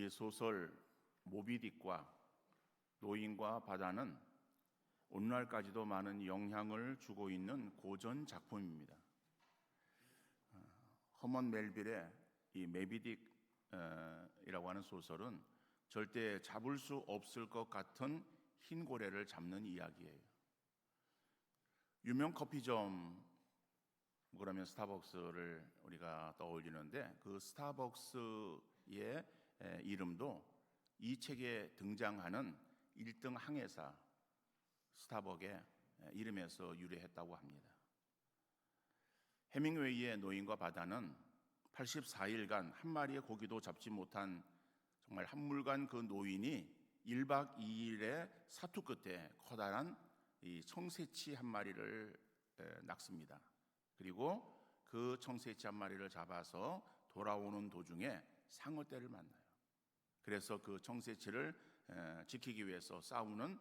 이 소설 모비딕과 노인과 바다는 오늘날까지도 많은 영향을 주고 있는 고전 작품입니다. 허먼 멜빌의 이 모비딕이라고 하는 소설은 절대 잡을 수 없을 것 같은 흰 고래를 잡는 이야기예요. 유명 커피점, 그러면 스타벅스를 우리가 떠올리는데 그 스타벅스의 이름도 이 책에 등장하는 1등 항해사 스타벅의 이름에서 유래했다고 합니다. 해밍웨이의 노인과 바다는 84일간 한 마리의 고기도 잡지 못한 정말 한물간 그 노인이 1박 2일의 사투 끝에 커다란 이 청새치 한 마리를 낚습니다. 그리고 그 청새치 한 마리를 잡아서 돌아오는 도중에 상어떼를 만나요. 그래서 그 청새치를 지키기 위해서 싸우는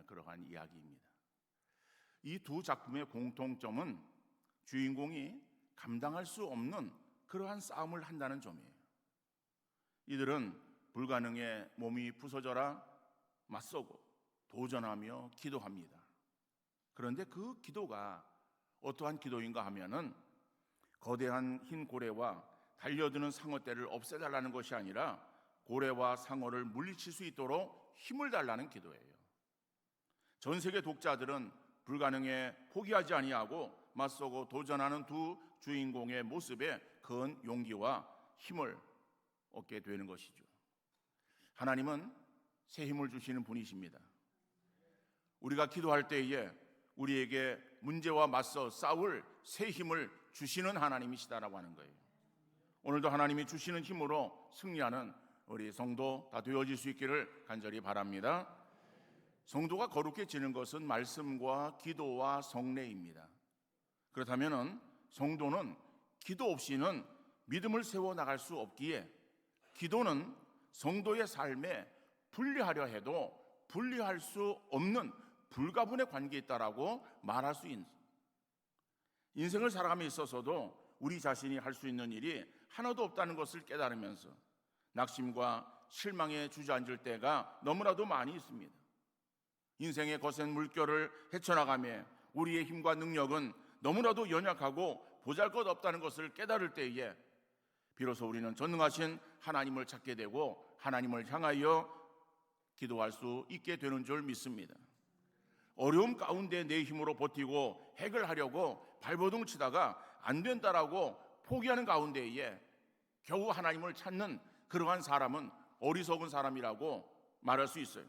그러한 이야기입니다. 이 두 작품의 공통점은 주인공이 감당할 수 없는 그러한 싸움을 한다는 점이에요. 이들은 불가능에 몸이 부서져라 맞서고 도전하며 기도합니다. 그런데 그 기도가 어떠한 기도인가 하면은 거대한 흰 고래와 달려드는 상어떼를 없애달라는 것이 아니라 고래와 상어를 물리칠 수 있도록 힘을 달라는 기도예요. 전 세계 독자들은 불가능에 포기하지 아니하고 맞서고 도전하는 두 주인공의 모습에 큰 용기와 힘을 얻게 되는 것이죠. 하나님은 새 힘을 주시는 분이십니다. 우리가 기도할 때에 우리에게 문제와 맞서 싸울 새 힘을 주시는 하나님이시다라고 하는 거예요. 오늘도 하나님이 주시는 힘으로 승리하는 우리 성도 다 되어질 수 있기를 간절히 바랍니다. 성도가 거룩해지는 것은 말씀과 기도와 성례입니다. 그렇다면 성도는 기도 없이는 믿음을 세워나갈 수 없기에 기도는 성도의 삶에 분리하려 해도 분리할 수 없는 불가분의 관계에 있다라고 말할 수 있는, 인생을 살아감에 있어서도 우리 자신이 할 수 있는 일이 하나도 없다는 것을 깨달으면서 낙심과 실망에 주저앉을 때가 너무나도 많이 있습니다. 인생의 거센 물결을 헤쳐나가며 우리의 힘과 능력은 너무나도 연약하고 보잘것없다는 것을 깨달을 때에 비로소 우리는 전능하신 하나님을 찾게 되고 하나님을 향하여 기도할 수 있게 되는 줄 믿습니다. 어려움 가운데 내 힘으로 버티고 해결하려고 발버둥 치다가 안 된다라고 포기하는 가운데에 겨우 하나님을 찾는 그러한 사람은 어리석은 사람이라고 말할 수 있어요.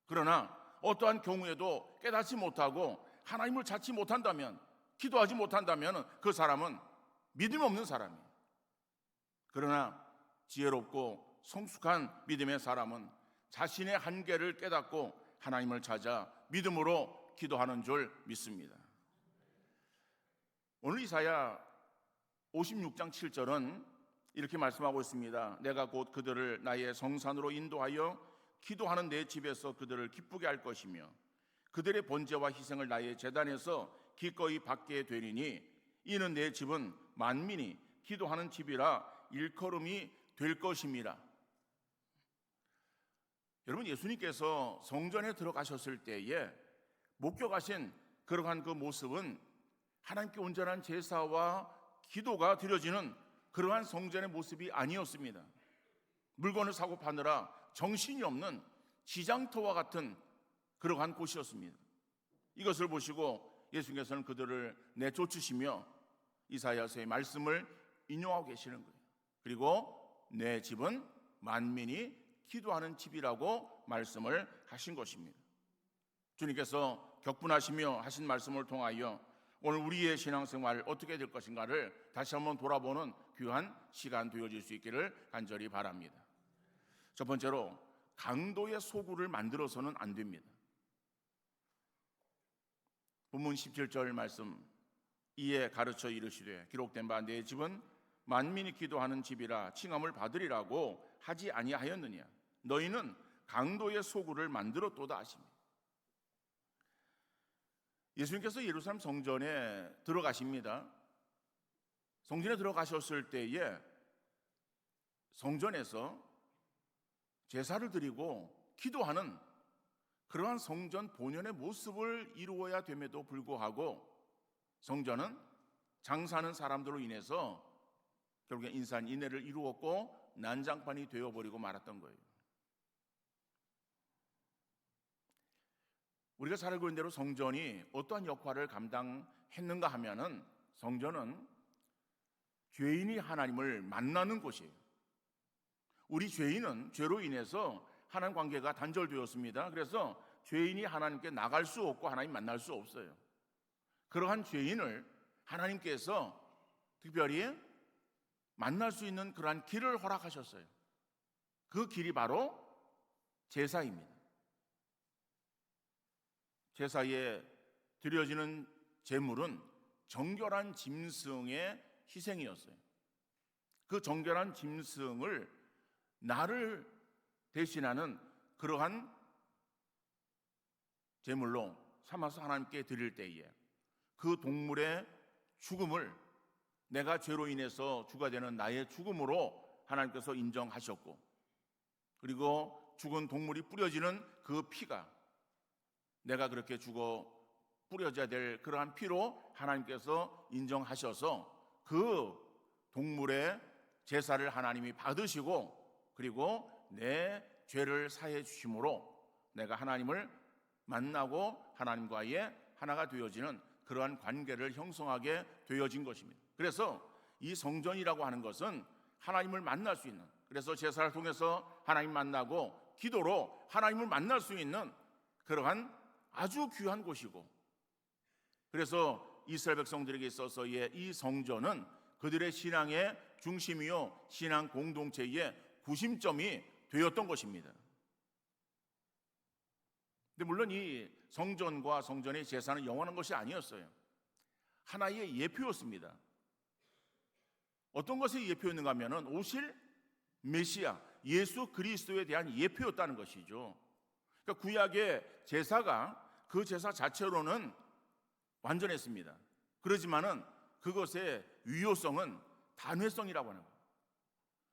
그러나 어떠한 경우에도 깨닫지 못하고 하나님을 찾지 못한다면, 기도하지 못한다면 그 사람은 믿음이 없는 사람이에요. 그러나 지혜롭고 성숙한 믿음의 사람은 자신의 한계를 깨닫고 하나님을 찾아 믿음으로 기도하는 줄 믿습니다. 오늘 이사야 56장 7절은 이렇게 말씀하고 있습니다. 내가 곧 그들을 나의 성산으로 인도하여 기도하는 내 집에서 그들을 기쁘게 할 것이며 그들의 번제와 희생을 나의 제단에서 기꺼이 받게 되리니 이는 내 집은 만민이 기도하는 집이라 일컬음이 될 것임이라. 여러분, 예수님께서 성전에 들어가셨을 때에 목격하신 그러한 그 모습은 하나님께 온전한 제사와 기도가 드려지는 그러한 성전의 모습이 아니었습니다. 물건을 사고 파느라 정신이 없는 지장터와 같은 그러한 곳이었습니다. 이것을 보시고 예수님께서는 그들을 내쫓으시며 이사야서의 말씀을 인용하고 계시는 거예요. 그리고 내 집은 만민이 기도하는 집이라고 말씀을 하신 것입니다. 주님께서 격분하시며 하신 말씀을 통하여 오늘 우리의 신앙생활 어떻게 될 것인가를 다시 한번 돌아보는 귀한 시간 되어질 수 있기를 간절히 바랍니다. 첫 번째로, 강도의 소굴을 만들어서는 안 됩니다. 본문 17절 말씀, 이에 가르쳐 이르시되 기록된 바 내 집은 만민이 기도하는 집이라 칭함을 받으리라고 하지 아니하였느냐. 너희는 강도의 소굴을 만들었도다 하십니다. 예수님께서 예루살렘 성전에 들어가십니다. 성전에 들어가셨을 때에 성전에서 제사를 드리고 기도하는 그러한 성전 본연의 모습을 이루어야 됨에도 불구하고 성전은 장사하는 사람들로 인해서 결국에 인산인해를 이루었고 난장판이 되어버리고 말았던 거예요. 우리가 잘 알고 있는 대로 성전이 어떠한 역할을 감당했는가 하면은 성전은 죄인이 하나님을 만나는 곳이에요. 우리 죄인은 죄로 인해서 하나님 관계가 단절되었습니다. 그래서 죄인이 하나님께 나갈 수 없고 하나님 만날 수 없어요. 그러한 죄인을 하나님께서 특별히 만날 수 있는 그러한 길을 허락하셨어요. 그 길이 바로 제사입니다. 제사에 드려지는 제물은 정결한 짐승의 희생이었어요. 그 정결한 짐승을 나를 대신하는 그러한 제물로 삼아서 하나님께 드릴 때에 그 동물의 죽음을 내가 죄로 인해서 주가 되는 나의 죽음으로 하나님께서 인정하셨고, 그리고 죽은 동물이 뿌려지는 그 피가 내가 그렇게 죽어 뿌려져야 될 그러한 피로 하나님께서 인정하셔서 그 동물의 제사를 하나님이 받으시고, 그리고 내 죄를 사해 주심으로 내가 하나님을 만나고 하나님과의 하나가 되어지는 그러한 관계를 형성하게 되어진 것입니다. 그래서 이 성전이라고 하는 것은 하나님을 만날 수 있는, 그래서 제사를 통해서 하나님 만나고 기도로 하나님을 만날 수 있는 그러한 아주 귀한 곳이고, 그래서 이스라엘 백성들에게 있어서의 이 성전은 그들의 신앙의 중심이요 신앙 공동체의 구심점이 되었던 것입니다. 근데 물론 이 성전과 성전의 제사는 영원한 것이 아니었어요. 하나의 예표였습니다. 어떤 것이 예표였는가 하면은 오실 메시아 예수 그리스도에 대한 예표였다는 것이죠. 그러니까 구약의 제사가 그 제사 자체로는 완전했습니다. 그러지만은 그것의 유효성은 단회성이라고 하는 거예요.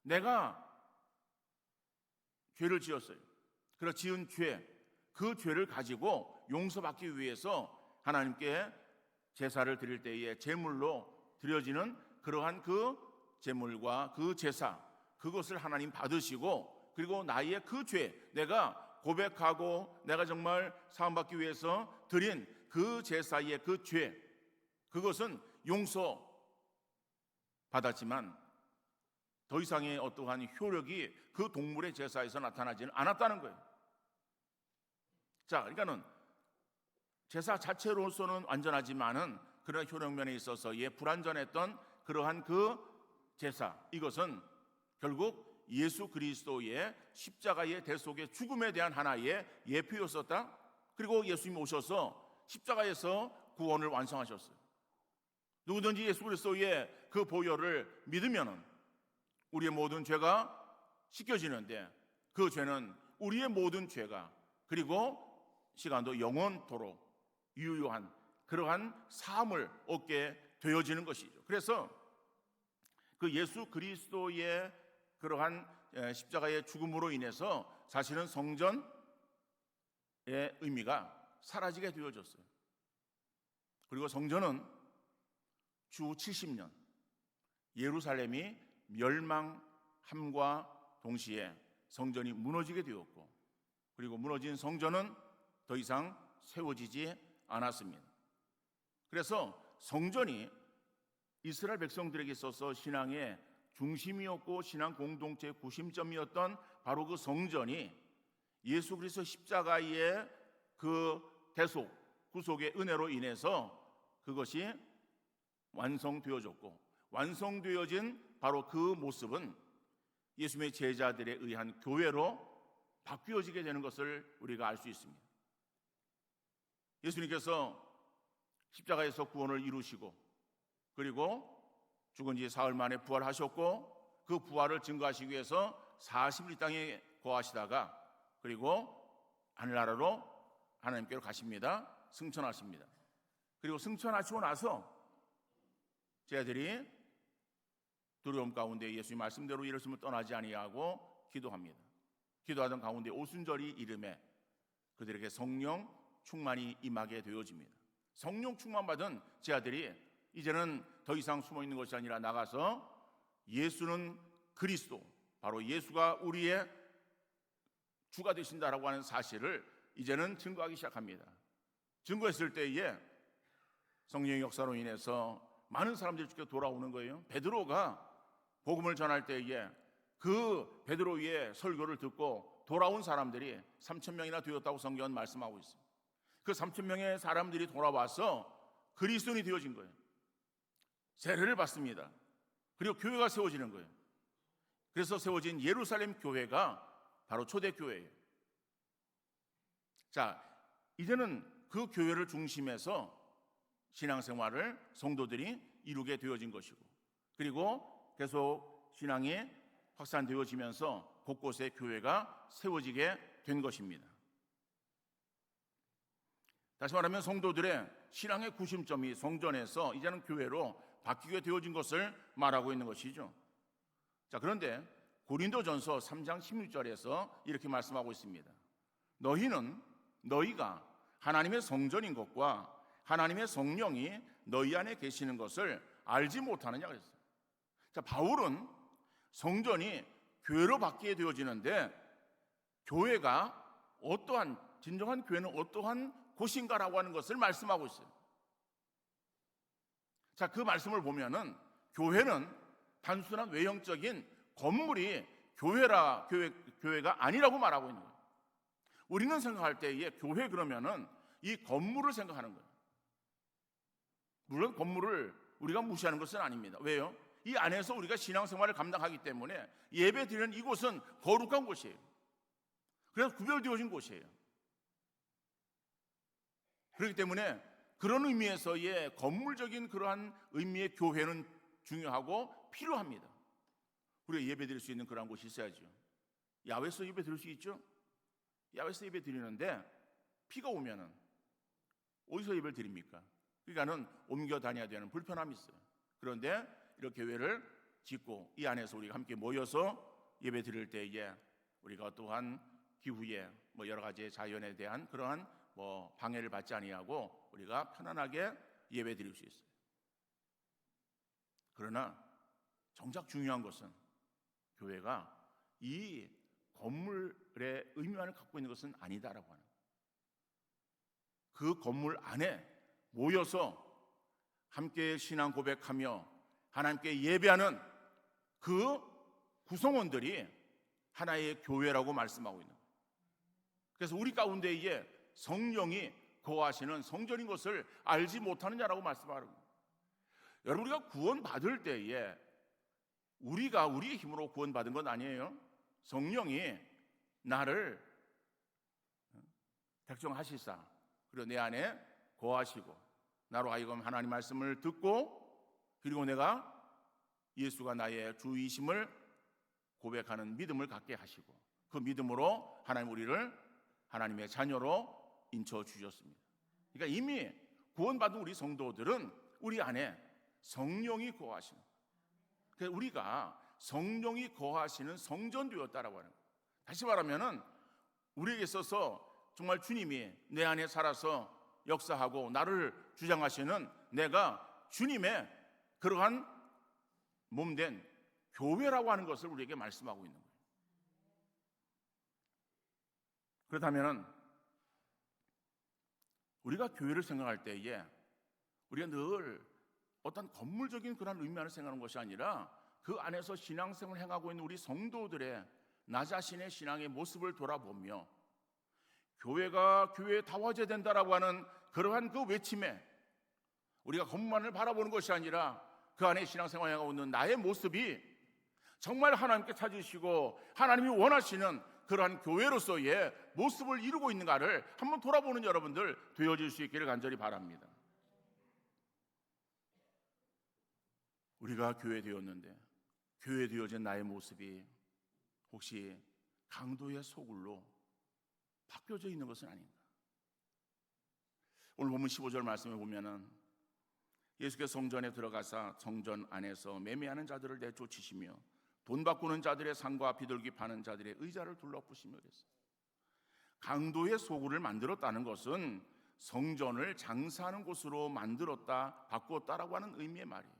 내가 죄를 지었어요. 그래서 지은 죄, 그 죄를 가지고 용서받기 위해서 하나님께 제사를 드릴 때에 제물로 드려지는 그러한 그 제물과 그 제사, 그것을 하나님 받으시고, 그리고 나의 그 죄, 내가 고백하고 내가 정말 사함받기 위해서 드린 그 제사의 그 죄, 그것은 용서 받았지만 더 이상의 어떠한 효력이 그 동물의 제사에서 나타나지는 않았다는 거예요. 자, 그러니까는 제사 자체로서는 완전하지만은 그런 효력면에 있어서의 불완전했던 그러한 그 제사, 이것은 결국 예수 그리스도의 십자가의 대속의 죽음에 대한 하나의 예표였었다. 그리고 예수님이 오셔서 십자가에서 구원을 완성하셨어요. 누구든지 예수 그리스도의 그 보혈을 믿으면은 우리의 모든 죄가 씻겨지는데, 그 죄는 우리의 모든 죄가, 그리고 시간도 영원토록 유효한 그러한 사함을 얻게 되어지는 것이죠. 그래서 그 예수 그리스도의 그러한 십자가의 죽음으로 인해서 사실은 성전의 의미가 사라지게 되어졌어요. 그리고 성전은 주 70년 예루살렘이 멸망함과 동시에 성전이 무너지게 되었고, 그리고 무너진 성전은 더 이상 세워지지 않았습니다. 그래서 성전이 이스라엘 백성들에게 있어서 신앙의 중심이었고 신앙 공동체의 구심점이었던 바로 그 성전이 예수 그리스도 십자가의 그 대속, 구속의 은혜로 인해서 그것이 완성되어졌고, 완성되어진 바로 그 모습은 예수님의 제자들에 의한 교회로 바뀌어지게 되는 것을 우리가 알 수 있습니다. 예수님께서 십자가에서 구원을 이루시고, 그리고 죽은 지 사흘 만에 부활하셨고, 그 부활을 증거하시기 위해서 40일 이 땅에 거하시다가 그리고 하늘나라로 하나님께로 가십니다. 승천하십니다. 그리고 승천하시고 나서 제자들이 두려움 가운데 예수님 말씀대로 예루살렘을 떠나지 아니하고 기도합니다. 기도하던 가운데 오순절이 이름에 그들에게 성령 충만이 임하게 되어집니다. 성령 충만받은 제 아들이 이제는 더 이상 숨어있는 것이 아니라 나가서 예수는 그리스도, 바로 예수가 우리의 주가 되신다라고 하는 사실을 이제는 증거하기 시작합니다. 증거했을 때에 성령의 역사로 인해서 많은 사람들이 주께 돌아오는 거예요. 베드로가 복음을 전할 때에 그 베드로의 설교를 듣고 돌아온 사람들이 3,000명이나 되었다고 성경은 말씀하고 있어요. 그 3,000명의 사람들이 돌아와서 그리스도인이 되어진 거예요. 세례를 받습니다. 그리고 교회가 세워지는 거예요. 그래서 세워진 예루살렘 교회가 바로 초대교회예요. 자, 이제는 그 교회를 중심해서 신앙생활을 성도들이 이루게 되어진 것이고, 그리고 계속 신앙이 확산되어지면서 곳곳에 교회가 세워지게 된 것입니다. 다시 말하면 성도들의 신앙의 구심점이 성전에서 이제는 교회로 바뀌게 되어진 것을 말하고 있는 것이죠. 자, 그런데 고린도전서 3장 16절에서 이렇게 말씀하고 있습니다. 너희가 하나님의 성전인 것과 하나님의 성령이 너희 안에 계시는 것을 알지 못하느냐 그랬어요. 자, 바울은 성전이 교회로 바뀌게 되어지는데 교회가 진정한 교회는 어떠한 곳인가라고 하는 것을 말씀하고 있어요. 자, 그 말씀을 보면은 교회는 단순한 외형적인 건물이 교회가 아니라고 말하고 있는 거예요. 우리는 생각할 때에 교회 그러면은 이 건물을 생각하는 거예요. 물론 건물을 우리가 무시하는 것은 아닙니다. 왜요? 이 안에서 우리가 신앙생활을 감당하기 때문에 예배드리는 이곳은 거룩한 곳이에요. 그래서 구별되어진 곳이에요. 그렇기 때문에 그런 의미에서의 건물적인 그러한 의미의 교회는 중요하고 필요합니다. 우리가 예배드릴 수 있는 그런 곳이 있어야죠. 야외에서 예배드릴 수 있죠? 야외에서 예배드리는데 비가 오면은 어디서 예배를 드립니까? 그러니까는 옮겨 다녀야 되는 불편함이 있어요. 그런데 이렇게 교회를 짓고 이 안에서 우리가 함께 모여서 예배 드릴 때에 우리가 또한 기후에 여러 가지 자연에 대한 그러한 방해를 받지 아니하고 우리가 편안하게 예배 드릴 수 있어요. 그러나 정작 중요한 것은 교회가 이 건물의 의미만을 갖고 있는 것은 아니다라고 하는, 그 건물 안에 모여서 함께 신앙 고백하며 하나님께 예배하는 그 구성원들이 하나의 교회라고 말씀하고 있는 거예요. 그래서 우리 가운데에 성령이 거하시는 성전인 것을 알지 못하는 자라고 말씀하는 거예요. 여러분, 우리가 구원받을 때에 우리가 우리의 힘으로 구원받은 건 아니에요. 성령이 나를 백정하시사 그리고 내 안에 거하시고 나로 하여금 하나님 말씀을 듣고 그리고 내가 예수가 나의 주이심을 고백하는 믿음을 갖게 하시고 그 믿음으로 하나님 우리를 하나님의 자녀로 인쳐 주셨습니다. 그러니까 이미 구원받은 우리 성도들은 우리 안에 성령이 거하시는, 그래서 우리가 성령이 거하시는 성전 되었다라고 하는 거예요. 다시 말하면은 우리에게 있어서 정말 주님이 내 안에 살아서 역사하고 나를 주장하시는 내가 주님의 그러한 몸된 교회라고 하는 것을 우리에게 말씀하고 있는 거예요. 그렇다면 우리가 교회를 생각할 때에 우리가 늘 어떤 건물적인 그런 의미만을 생각하는 것이 아니라 그 안에서 신앙생활을 행하고 있는 우리 성도들의 나 자신의 신앙의 모습을 돌아보며 교회가 교회에 다워져야 된다라고 하는 그러한 그 외침에 우리가 건물만을 바라보는 것이 아니라 그 안에 신앙생활을 행하고 있는 나의 모습이 정말 하나님께 찾으시고 하나님이 원하시는 그러한 교회로서의 모습을 이루고 있는가를 한번 돌아보는 여러분들 되어질 수 있기를 간절히 바랍니다. 우리가 교회 되었는데 교회 되어진 나의 모습이 혹시 강도의 소굴로 바뀌어져 있는 것은 아닌가? 오늘 본문 15절 말씀에 보면은 예수께서 성전에 들어가사 성전 안에서 매매하는 자들을 내쫓으시며 돈 바꾸는 자들의 상과 비둘기 파는 자들의 의자를 둘러부시며 그랬어요. 강도의 소굴을 만들었다는 것은 성전을 장사하는 곳으로 만들었다, 바꾸었다라고 하는 의미의 말이에요.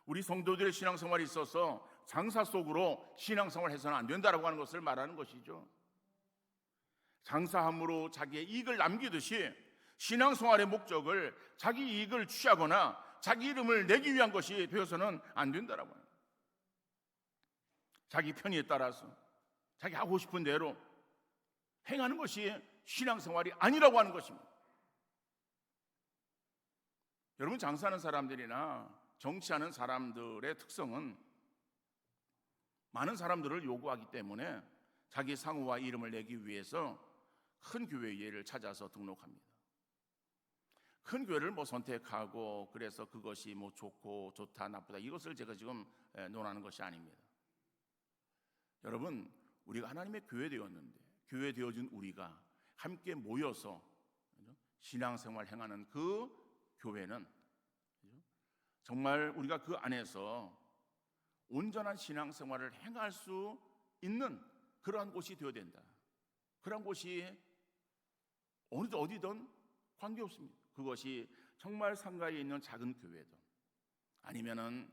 우리 성도들의 신앙생활이 있어서 장사 속으로 신앙생활을 해서는 안 된다라고 하는 것을 말하는 것이죠. 장사함으로 자기의 이익을 남기듯이 신앙생활의 목적을 자기 이익을 취하거나 자기 이름을 내기 위한 것이 되어서는 안 된다라고 합니다. 자기 편의에 따라서 자기 하고 싶은 대로 행하는 것이 신앙생활이 아니라고 하는 것입니다. 여러분, 장사하는 사람들이나 정치하는 사람들의 특성은 많은 사람들을 요구하기 때문에 자기 상호와 이름을 내기 위해서 큰 교회를 찾아서 등록합니다. 큰 교회를 선택하고 그래서 그것이 좋고 좋다 나쁘다 이것을 제가 지금 논하는 것이 아닙니다. 여러분, 우리가 하나님의 교회 되었는데 교회 되어진 우리가 함께 모여서 신앙생활 행하는 그 교회는 정말 우리가 그 안에서 온전한 신앙생활을 행할 수 있는 그러한 곳이 되어야 된다. 그러한 곳이 어디든 관계없습니다. 그것이 정말 상가에 있는 작은 교회든 아니면은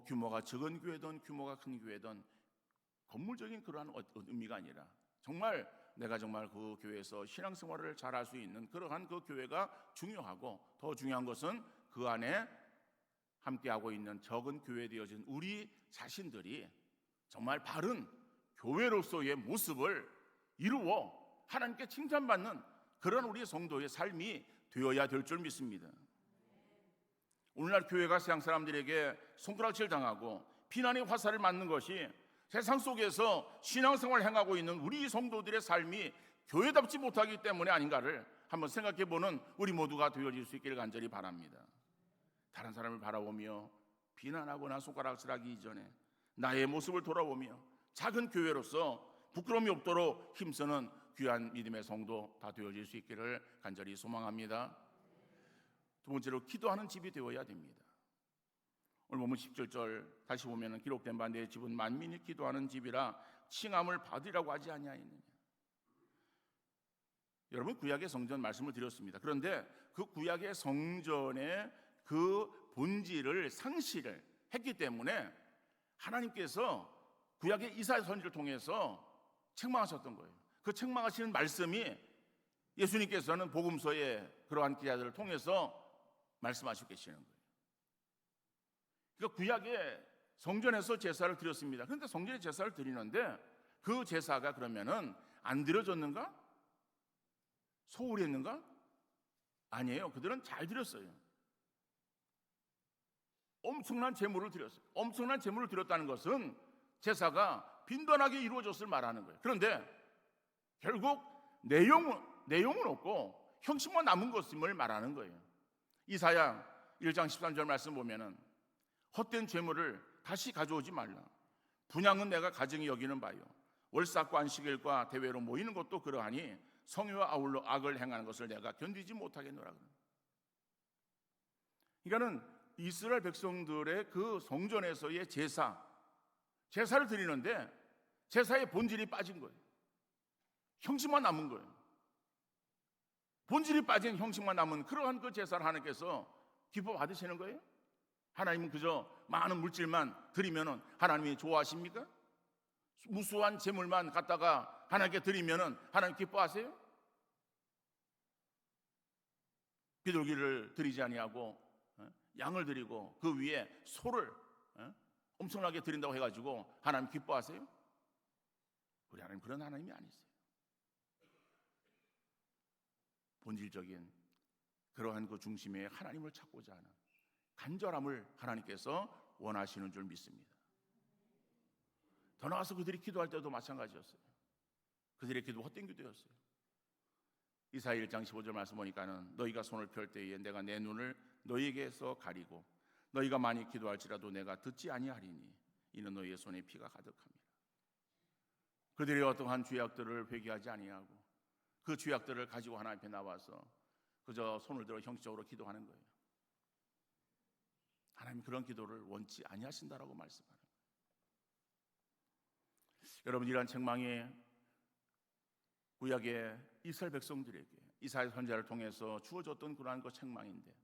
규모가 적은 교회든 규모가 큰 교회든 건물적인 그러한 의미가 아니라 정말 내가 정말 그 교회에서 신앙생활을 잘할 수 있는 그러한 그 교회가 중요하고, 더 중요한 것은 그 안에 함께하고 있는 적은 교회 되어진 우리 자신들이 정말 바른 교회로서의 모습을 이루어 하나님께 칭찬받는 그런 우리 성도의 삶이 되어야 될 줄 믿습니다. 오늘날 교회가 세상 사람들에게 손가락질 당하고 비난의 화살을 맞는 것이 세상 속에서 신앙생활을 행하고 있는 우리 성도들의 삶이 교회답지 못하기 때문에 아닌가를 한번 생각해보는 우리 모두가 되어질 수 있기를 간절히 바랍니다. 다른 사람을 바라보며 비난하거나 손가락질하기 이전에 나의 모습을 돌아보며 작은 교회로서 부끄러움이 없도록 힘쓰는 귀한 믿음의 성도 다 되어질 수 있기를 간절히 소망합니다. 두 번째로, 기도하는 집이 되어야 됩니다. 오늘 보면 17절 다시 보면 기록된 바 내 집은 만민이 기도하는 집이라 칭함을 받으리라고 하지 아니하였느냐. 여러분, 구약의 성전 말씀을 드렸습니다. 그런데 그 구약의 성전의 그 본질을 상실을 했기 때문에 하나님께서 구약의 이사야 선지를 통해서 책망하셨던 거예요. 그 책망하시는 말씀이 예수님께서는 복음서의 그러한 기자들을 통해서 말씀하시고 계시는 거예요. 그러니까 구약의 성전에서 제사를 드렸습니다. 그런데 성전에 제사를 드리는데 그 제사가 그러면은 안 드려졌는가? 소홀히 했는가? 아니에요. 그들은 잘 드렸어요. 엄청난 제물을 드렸어요. 엄청난 제물을 드렸다는 것은 제사가 빈번하게 이루어졌을 말하는 거예요. 그런데 결국 내용은 없고 형식만 남은 것임을 말하는 거예요. 이사야 1장 13절 말씀 보면은 헛된 제물을 다시 가져오지 말라. 분향은 내가 가증히 여기는 바요. 월삭과 안식일과 대회로 모이는 것도 그러하니 성회와 아울러 악을 행하는 것을 내가 견디지 못하겠노라. 그러니까는 이스라엘 백성들의 그 성전에서의 제사를 드리는데 제사의 본질이 빠진 거예요. 형식만 남은 거예요. 본질이 빠진 형식만 남은 그러한 그 제사를 하나님께서 기뻐 받으시는 거예요? 하나님은 그저 많은 물질만 드리면은 하나님이 좋아하십니까? 무수한 재물만 갖다가 하나님께 드리면은 하나님 기뻐하세요? 비둘기를 드리지 아니하고 양을 드리고 그 위에 소를 엄청나게 드린다고 해가지고 하나님 기뻐하세요? 우리 하나님 그런 하나님이 아니세요. 본질적인 그러한 그 중심에 하나님을 찾고자 하는 간절함을 하나님께서 원하시는 줄 믿습니다. 더 나아가서 그들이 기도할 때도 마찬가지였어요. 그들의 기도 헛된 기도였어요. 이사야 1장 15절 말씀 보니까는 너희가 손을 펼 때에 내가 내 눈을 너희에게서 가리고 너희가 많이 기도할지라도 내가 듣지 아니하리니 이는 너희의 손에 피가 가득함이라. 그들이 어떠한 죄악들을 회개하지 아니하고 그 죄악들을 가지고 하나님 앞에 나와서 그저 손을 들어 형식적으로 기도하는 거예요. 하나님 그런 기도를 원치 아니하신다라고 말씀하는 거예요. 여러분, 이러한 책망이 구약의 이스라엘 백성들에게 이사야 선지자를 통해서 주어졌던 그러한 그 책망인데,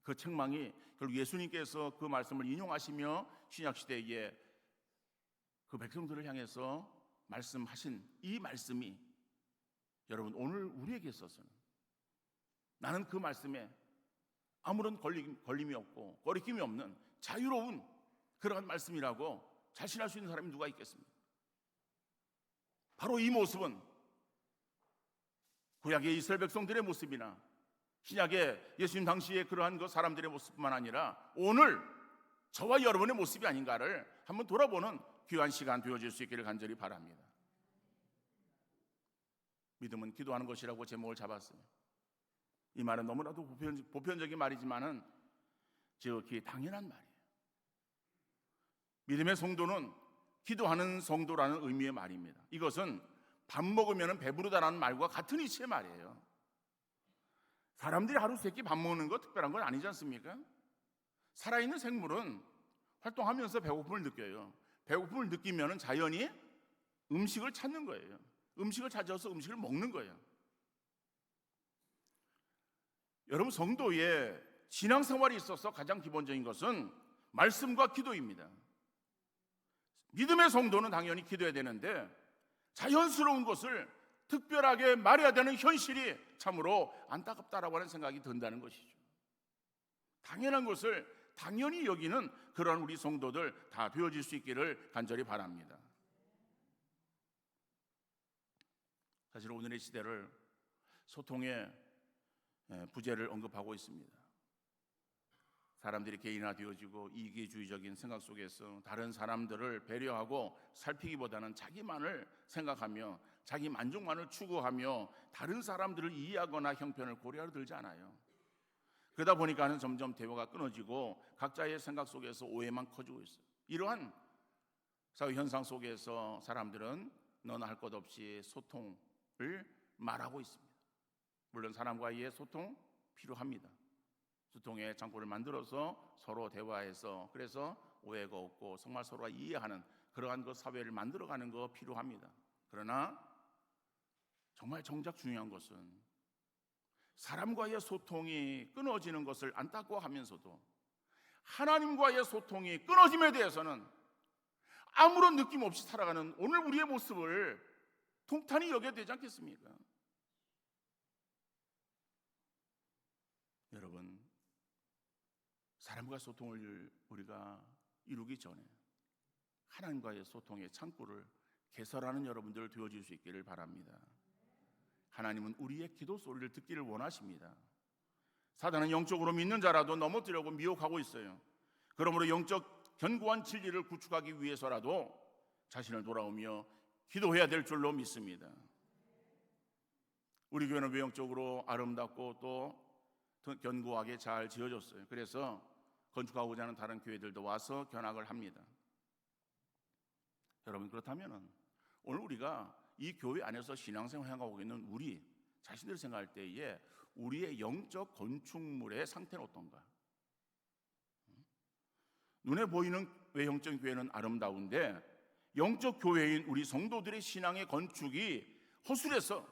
그 책망이 결국 예수님께서 그 말씀을 인용하시며 신약 시대에 그 백성들을 향해서 말씀하신 이 말씀이 여러분, 오늘 우리에게 있어서는 나는 그 말씀에 아무런 걸림이 없고 거리낌이 없는 자유로운 그러한 말씀이라고 자신할 수 있는 사람이 누가 있겠습니까? 바로 이 모습은 구약의 이스라엘 백성들의 모습이나 신약의 예수님 당시의 그러한 그 사람들의 모습뿐만 아니라 오늘 저와 여러분의 모습이 아닌가를 한번 돌아보는 귀한 시간 되어질 수 있기를 간절히 바랍니다. 믿음은 기도하는 것이라고 제목을 잡았어요. 이 말은 너무나도 보편적인 말이지만은 지극히 당연한 말이에요. 믿음의 성도는 기도하는 성도라는 의미의 말입니다. 이것은 밥 먹으면 배부르다라는 말과 같은 이치의 말이에요. 사람들이 하루 세 끼 밥 먹는 거 특별한 건 아니지 않습니까? 살아있는 생물은 활동하면서 배고픔을 느껴요. 배고픔을 느끼면 자연히 음식을 찾는 거예요. 음식을 찾아서 음식을 먹는 거예요. 여러분, 성도의 신앙생활에 있어서 가장 기본적인 것은 말씀과 기도입니다. 믿음의 성도는 당연히 기도해야 되는데 자연스러운 것을 특별하게 말해야 되는 현실이 참으로 안타깝다라고 하는 생각이 든다는 것이죠. 당연한 것을 당연히 여기는 그런 우리 성도들 다 되어질 수 있기를 간절히 바랍니다. 사실 오늘의 시대를 소통의 부재를 언급하고 있습니다. 사람들이 개인화되어지고 이기주의적인 생각 속에서 다른 사람들을 배려하고 살피기보다는 자기만을 생각하며 자기 만족만을 추구하며 다른 사람들을 이해하거나 형편을 고려하려 들지 않아요. 그러다 보니까는 점점 대화가 끊어지고 각자의 생각 속에서 오해만 커지고 있어요. 이러한 사회 현상 속에서 사람들은 너나 할 것 없이 소통을 말하고 있습니다. 물론 사람과의 소통 필요합니다. 소통의 창구를 만들어서 서로 대화해서 그래서 오해가 없고 정말 서로가 이해하는 그러한 그 사회를 만들어가는 거 필요합니다. 그러나 정말 정작 중요한 것은 사람과의 소통이 끊어지는 것을 안타까워하면서도 하나님과의 소통이 끊어짐에 대해서는 아무런 느낌 없이 살아가는 오늘 우리의 모습을 통탄히 여겨야 되지 않겠습니까? 여러분, 사람과 소통을 우리가 이루기 전에 하나님과의 소통의 창구를 개설하는 여러분들 되어질 수 있기를 바랍니다. 하나님은 우리의 기도 소리를 듣기를 원하십니다. 사단은 영적으로 믿는 자라도 넘어뜨리려고 미혹하고 있어요. 그러므로 영적 견고한 진리를 구축하기 위해서라도 자신을 돌아오며 기도해야 될 줄로 믿습니다. 우리 교회는 외형적으로 아름답고 또 견고하게 잘 지어졌어요. 그래서 건축하고자 하는 다른 교회들도 와서 견학을 합니다. 여러분, 그렇다면 오늘 우리가 이 교회 안에서 신앙생활을 하고 있는 우리 자신들 생각할 때에 우리의 영적 건축물의 상태는 어떤가? 눈에 보이는 외형적인 교회는 아름다운데 영적 교회인 우리 성도들의 신앙의 건축이 허술해서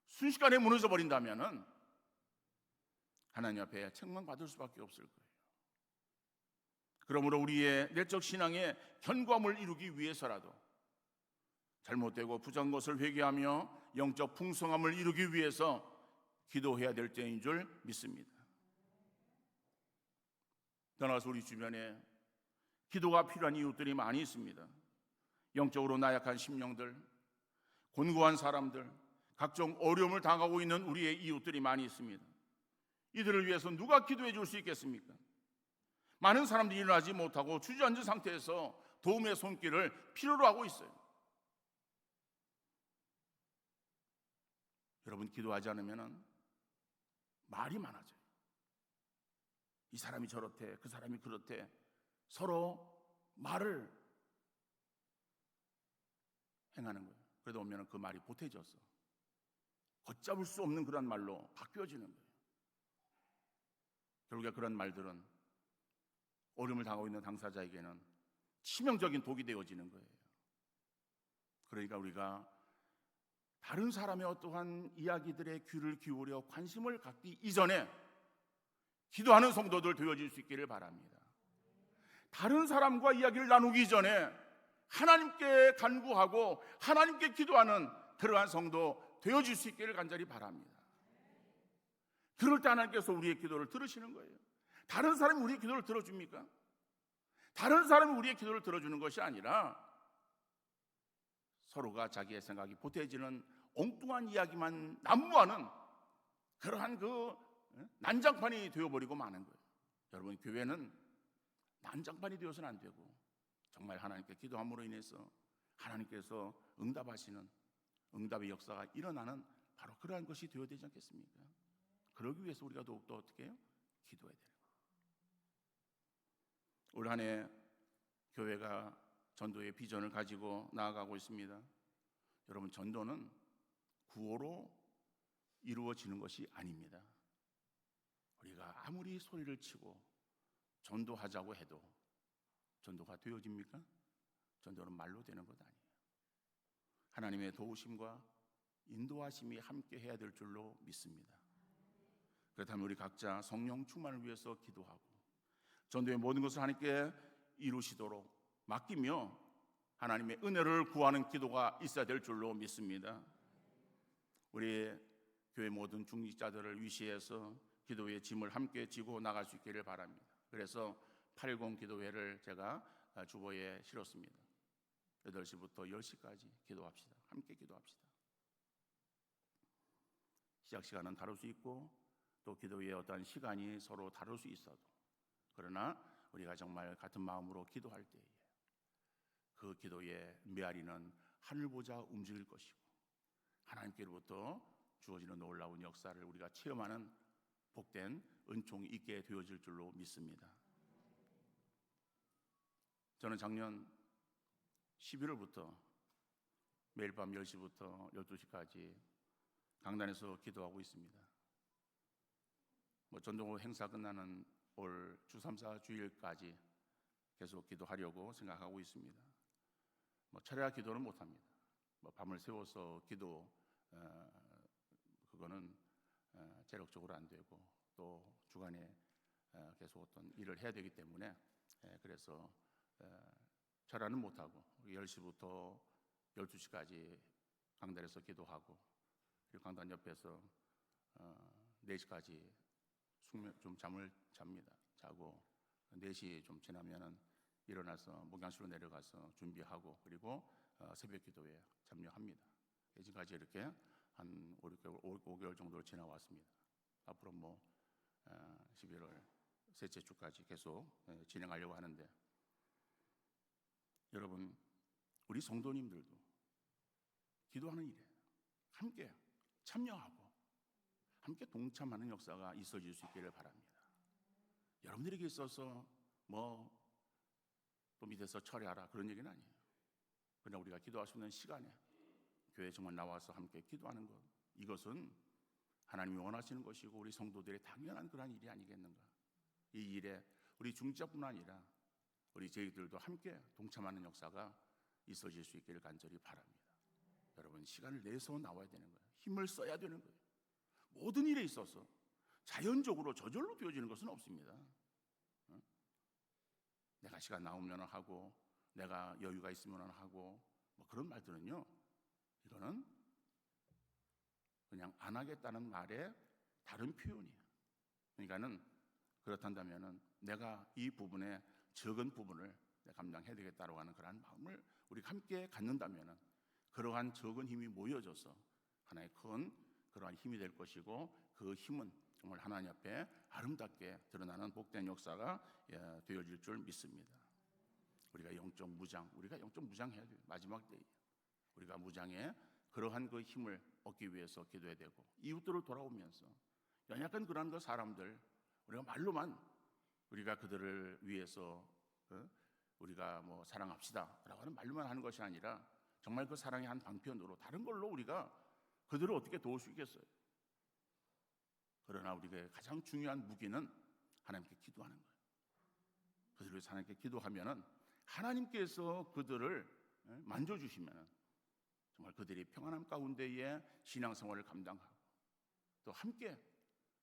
순식간에 무너져 버린다면 하나님 앞에 책망받을 수밖에 없을 거예요. 그러므로 우리의 내적 신앙의 견고함을 이루기 위해서라도 잘못되고 부정한 것을 회개하며 영적 풍성함을 이루기 위해서 기도해야 될 때인 줄 믿습니다. 떠나서 우리 주변에 기도가 필요한 이웃들이 많이 있습니다. 영적으로 나약한 심령들, 곤고한 사람들, 각종 어려움을 당하고 있는 우리의 이웃들이 많이 있습니다. 이들을 위해서 누가 기도해 줄 수 있겠습니까? 많은 사람들이 일어나지 못하고 주저앉은 상태에서 도움의 손길을 필요로 하고 있어요. 여러분, 기도하지 않으면 말이 많아져요. 이 사람이 저렇대, 그 사람이 그렇대. 서로 말을 행하는 거예요. 그러다 보면 그 말이 보태져서 걷잡을 수 없는 그런 말로 바뀌어지는 거예요. 결국에 그런 말들은 어려움을 당하고 있는 당사자에게는 치명적인 독이 되어지는 거예요. 그러니까 우리가 다른 사람의 어떠한 이야기들의 귀를 기울여 관심을 갖기 이전에 기도하는 성도들 되어질 수 있기를 바랍니다. 다른 사람과 이야기를 나누기 전에 하나님께 간구하고 하나님께 기도하는 그러한 성도 되어질 수 있기를 간절히 바랍니다. 그럴 때 하나님께서 우리의 기도를 들으시는 거예요. 다른 사람이 우리의 기도를 들어줍니까? 다른 사람이 우리의 기도를 들어주는 것이 아니라 서로가 자기의 생각이 보태지는 엉뚱한 이야기만 난무하는 그러한 그 난장판이 되어버리고 마는 거예요. 여러분, 교회는 난장판이 되어서는 안 되고 정말 하나님께 기도함으로 인해서 하나님께서 응답하시는 응답의 역사가 일어나는 바로 그러한 것이 되어야 되지 않겠습니까? 그러기 위해서 우리가 더욱더 어떻게 해요? 기도해야 되는 거예요. 올 한 해 교회가 전도의 비전을 가지고 나아가고 있습니다. 여러분, 전도는 구호로 이루어지는 것이 아닙니다. 우리가 아무리 소리를 치고 전도하자고 해도 전도가 되어집니까? 전도는 말로 되는 것 아니에요. 하나님의 도우심과 인도하심이 함께 해야 될 줄로 믿습니다. 그렇다면 우리 각자 성령 충만을 위해서 기도하고 전도의 모든 것을 하나님께 이루시도록 맡기며 하나님의 은혜를 구하는 기도가 있어야 될 줄로 믿습니다. 우리 교회 모든 중직자들을 위시해서 기도의 짐을 함께 지고 나갈 수 있기를 바랍니다. 그래서 80 기도회를 제가 주보에 실었습니다. 8시부터 10시까지 기도합시다. 함께 기도합시다. 시작 시간은 다를 수 있고 또 기도의 어떤 시간이 서로 다를 수 있어도, 그러나 우리가 정말 같은 마음으로 기도할 때에 그 기도의 메아리는 하늘 보자 움직일 것이고 하나님께로부터 주어지는 놀라운 역사를 우리가 체험하는 복된 은총이 있게 되어질 줄로 믿습니다. 저는 작년 11월부터 매일 밤 10시부터 12시까지 강단에서 기도하고 있습니다. 전도 행사 끝나는 올 주3, 4주일까지 계속 기도하려고 생각하고 있습니다. 철야 기도는 못합니다. 밤을 새워서 기도, 그거는 체력적으로 안 되고 또 주간에 계속 어떤 일을 해야 되기 때문에 그래서 철야는 못하고 10시부터 12시까지 강단에서 기도하고, 그리고 강단 옆에서 4시까지 좀 잠을 잡니다. 자고 4시 좀 지나면은 일어나서 목양실로 내려가서 준비하고 그리고 새벽 기도에 참여합니다. 지금까지 이렇게 한 5개월 정도를 지나왔습니다. 앞으로 11월 셋째 주까지 계속 진행하려고 하는데, 여러분, 우리 성도님들도 기도하는 일에 함께 참여하고 함께 동참하는 역사가 있어질 수 있기를 바랍니다. 여러분들에게 있어서 또 밑에서 처리하라 그런 얘기는 아니에요. 그러나 우리가 기도할 수 있는 시간에 교회에 정말 나와서 함께 기도하는 것, 이것은 하나님이 원하시는 것이고 우리 성도들의 당연한 그러한 일이 아니겠는가. 이 일에 우리 중직자뿐 아니라 우리 저희들도 함께 동참하는 역사가 있어질 수 있기를 간절히 바랍니다. 여러분, 시간을 내서 나와야 되는 거예요. 힘을 써야 되는 거예요. 모든 일에 있어서 자연적으로 저절로 되어지는 것은 없습니다. 내가 시간 나오면 하고 내가 여유가 있으면 하고 그런 말들은요, 이거는 그냥 안 하겠다는 말의 다른 표현이에요. 그러니까는 그렇단다면은 내가 이 부분에 적은 부분을 감당해야 되겠다고 하는 그러한 마음을 우리가 함께 갖는다면은 그러한 적은 힘이 모여져서 하나의 큰 그러한 힘이 될 것이고, 그 힘은 정말 하나님 앞에 아름답게 드러나는 복된 역사가 되어질 줄 믿습니다. 우리가 영적 무장해야 돼요. 마지막 때에 우리가 무장해 그러한 그 힘을 얻기 위해서 기도해야 되고, 이웃들을 돌아오면서 연약한 그러한 그 사람들, 우리가 말로만 우리가 그들을 위해서 우리가 사랑합시다라고 하는 말로만 하는 것이 아니라 정말 그 사랑의 한 방편으로 다른 걸로 우리가 그들을 어떻게 도울 수 있겠어요? 그러나 우리가 가장 중요한 무기는 하나님께 기도하는 거예요. 그들을 위해서 하나님께 기도하면은 하나님께서 그들을 만져주시면은 정말 그들이 평안함 가운데에 신앙생활을 감당하고 또 함께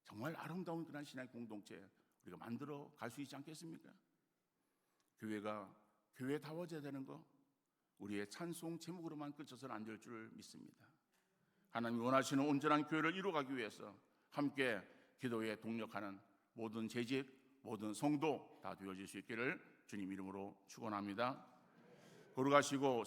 정말 아름다운 그런 신앙 공동체 우리가 만들어 갈 수 있지 않겠습니까? 교회가 교회다워져야 되는 거 우리의 찬송 제목으로만 그쳐서는 안 될 줄 믿습니다. 하나님이 원하시는 온전한 교회를 이루어가기 위해서 함께 기도에 동력하는 모든 재직, 모든 성도 다 되어질 수 있기를 주님 이름으로 축원합니다. 걸어가시고